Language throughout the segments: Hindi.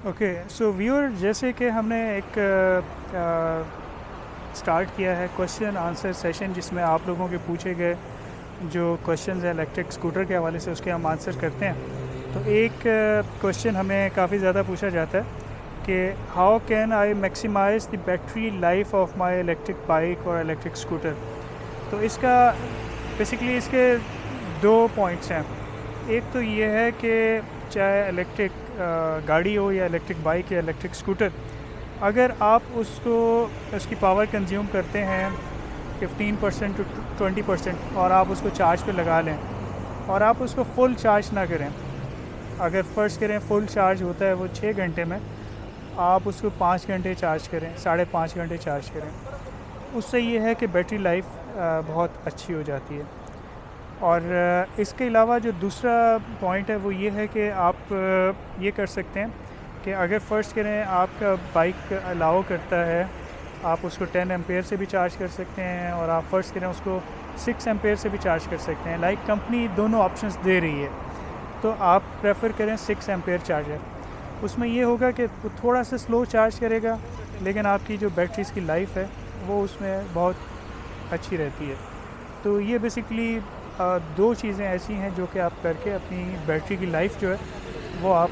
ओके, सो व्यूअर, जैसे कि हमने एक स्टार्ट किया है क्वेश्चन आंसर सेशन, जिसमें आप लोगों के पूछे गए जो क्वेश्चंस हैं इलेक्ट्रिक स्कूटर के हवाले से, उसके हम आंसर करते हैं। तो एक क्वेश्चन हमें काफ़ी ज़्यादा पूछा जाता है कि how can I maximise the battery life of my electric bike और इलेक्ट्रिक स्कूटर। तो इसका बेसिकली इसके दो पॉइंट्स हैं। एक तो ये है कि चाहे इलेक्ट्रिक गाड़ी हो या इलेक्ट्रिक बाइक या इलेक्ट्रिक स्कूटर, अगर आप उसको उसकी पावर कंज्यूम करते हैं 15% टू 20% और आप उसको चार्ज पे लगा लें और आप उसको फुल चार्ज ना करें। अगर फ़र्ज़ करें फुल चार्ज होता है वो 6 घंटे में, आप उसको 5 घंटे चार्ज करें, 5.5 घंटे चार्ज करें। उससे ये है कि बैटरी लाइफ बहुत अच्छी हो जाती है। और इसके अलावा जो दूसरा पॉइंट है वो ये है कि आप ये कर सकते हैं कि अगर फ़र्ज़ करें आपका बाइक अलाउ करता है, आप उसको 10 एम्पेयर से भी चार्ज कर सकते हैं और आप फ़र्ज़ करें उसको 6 एम्पेयर से भी चार्ज कर सकते हैं। लाइक कंपनी दोनों ऑप्शंस दे रही है, तो आप प्रेफर करें 6 एम्पेयर चार्जर। उसमें ये होगा कि वो थोड़ा सा स्लो चार्ज करेगा, लेकिन आपकी जो बैटरीज़ की लाइफ है वो उसमें बहुत अच्छी रहती है। तो ये बेसिकली दो चीज़ें ऐसी हैं जो कि आप करके अपनी बैटरी की लाइफ जो है वो आप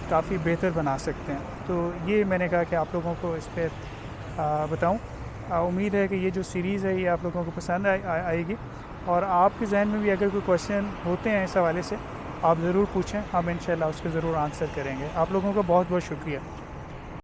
काफ़ी बेहतर बना सकते हैं। तो ये मैंने कहा कि आप लोगों को इस पर बताऊं। उम्मीद है कि ये जो सीरीज़ है ये आप लोगों को पसंद आएगी, और आपके जहन में भी अगर कोई क्वेश्चन होते हैं इस हवाले से, आप ज़रूर पूछें, हम इंशाल्लाह उसको ज़रूर आंसर करेंगे। आप लोगों का बहुत बहुत शुक्रिया।